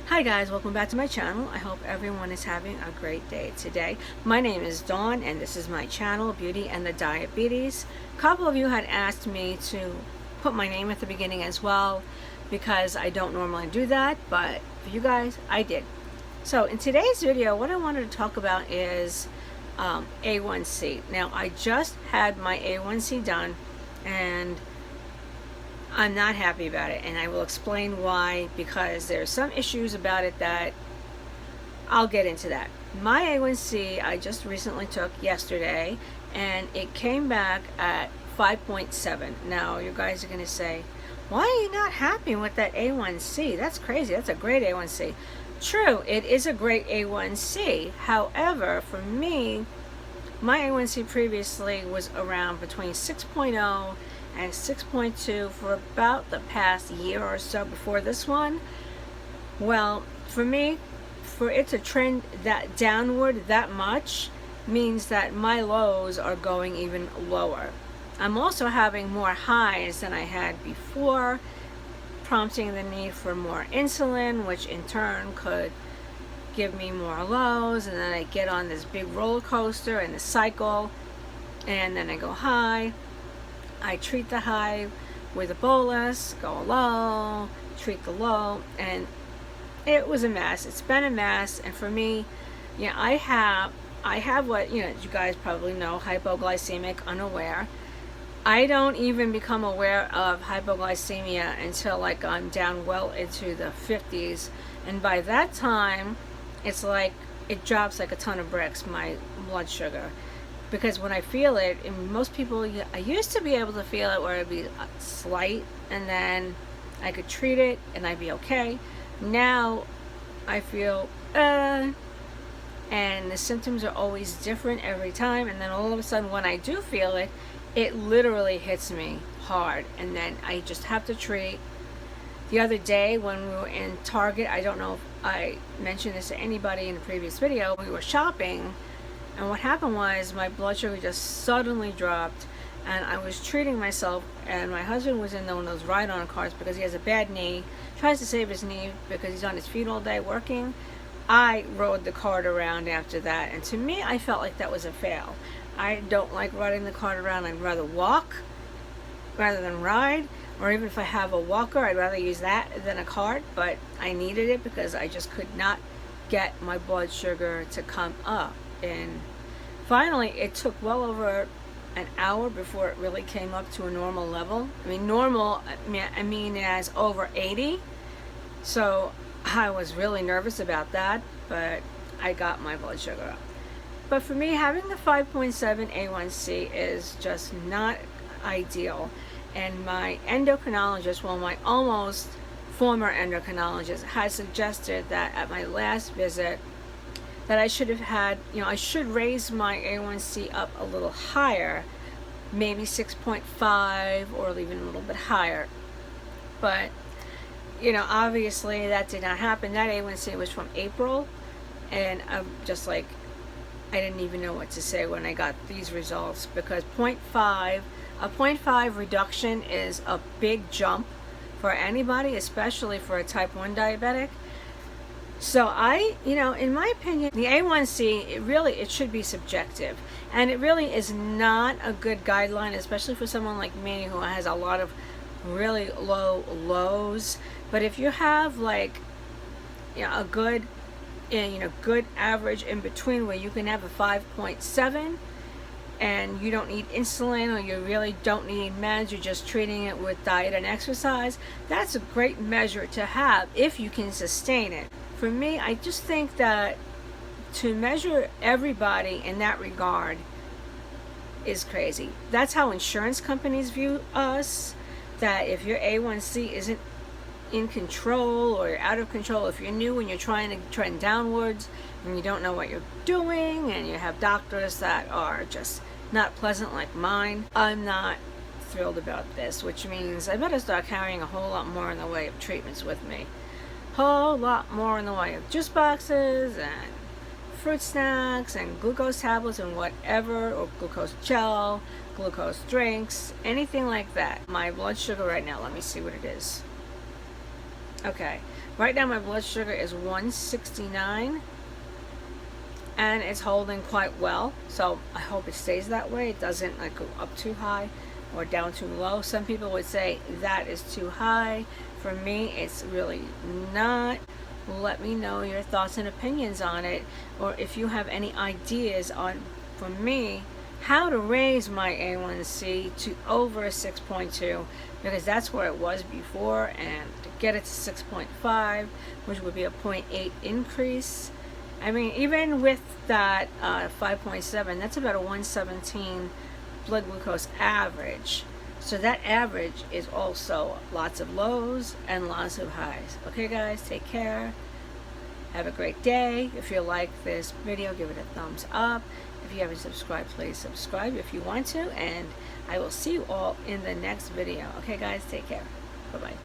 Hi guys, welcome back to my channel. I hope everyone is having a great day today. My name is Dawn and this is my channel, Beauty and the Diabetes. A couple of you had asked me to put my name at the beginning as well because I don't normally do that, but for you guys, I did. So in today's video, what I wanted to talk about is A1C. Now, I just had my A1C done and I'm not happy about it, and I will explain why, because there's some issues about it that I'll get into that. My A1C I just recently took yesterday and it came back at 5.7. Now you guys are going to say, why are you not happy with that A1C? That's crazy. That's a great A1C. True, it is a great A1C. However, for me, my A1C previously was around between 6.0 and 6.2 for about the past year or so before this one. Well, for me, for it to trend that downward that much means that my lows are going even lower. I'm also having more highs than I had before, prompting the need for more insulin, which in turn could give me more lows, and then I get on this big roller coaster in the cycle, and then I go high. I treat the high with a bolus, go low, treat the low, and it was a mess. It's been a mess, and for me, yeah, I have what, you guys probably know, hypoglycemic unaware. I don't even become aware of hypoglycemia until like I'm down well into the 50s, and by that time, it's like it drops like a ton of bricks, my blood sugar. Because when I feel it, and most people, I used to be able to feel it where it'd be slight and then I could treat it and I'd be okay. Now I feel and the symptoms are always different every time, and then all of a sudden when I do feel it, it literally hits me hard, and then I just have to treat. The other day when we were in Target, I don't know if I mentioned this to anybody in the previous video, we were shopping. And what happened was my blood sugar just suddenly dropped, and I was treating myself, and my husband was in one of those ride-on cars because he has a bad knee, tries to save his knee because he's on his feet all day working. I rode the cart around after that, and to me I felt like that was a fail. I don't like riding the cart around. I'd rather walk rather than ride, or even if I have a walker, I'd rather use that than a cart, but I needed it because I just could not get my blood sugar to come up. And finally it took well over an hour before it really came up to a normal level. I mean normal, I mean as over 80. So I was really nervous about that, but I got my blood sugar up. But for me, having the 5.7 A1C is just not ideal. And my endocrinologist, well, my almost former endocrinologist, has suggested that at my last visit that I should have had, I should raise my A1C up a little higher, maybe 6.5 or even a little bit higher. But, obviously that did not happen. That A1C was from April, and I'm just like, I didn't even know what to say when I got these results, because a 0.5 reduction is a big jump for anybody, especially for a type 1 diabetic. So in my opinion, the A1C, it should be subjective, and it really is not a good guideline, especially for someone like me who has a lot of really low lows. But if you have like, a good, good average in between where you can have a 5.7 and you don't need insulin, or you really don't need meds, you're just treating it with diet and exercise, that's a great measure to have if you can sustain it. For me, I just think that to measure everybody in that regard is crazy. That's how insurance companies view us, that if your A1C isn't in control or you're out of control, if you're new and you're trying to trend downwards and you don't know what you're doing, and you have doctors that are just not pleasant like mine, I'm not thrilled about this, which means I better start carrying a whole lot more in the way of treatments with me. Whole lot more in the way of juice boxes and fruit snacks and glucose tablets and whatever, or glucose gel, glucose drinks, anything like that. My blood sugar right now, let me see what it is. Okay, right now my blood sugar is 169 and it's holding quite well, so I hope it stays that way. It doesn't like go up too high or down too low. Some people would say that is too high. For me, it's really not. Let me know your thoughts and opinions on it, or if you have any ideas on, for me, how to raise my A1C to over 6.2, because that's where it was before, and to get it to 6.5, which would be a 0.8 increase. I mean, even with that 5.7, that's about a 117 blood glucose average. So that average is also lots of lows and lots of highs. Okay guys, take care. Have a great day. If you like this video, give it a thumbs up. If you haven't subscribed, please subscribe if you want to. And I will see you all in the next video. Okay guys, take care. Bye-bye.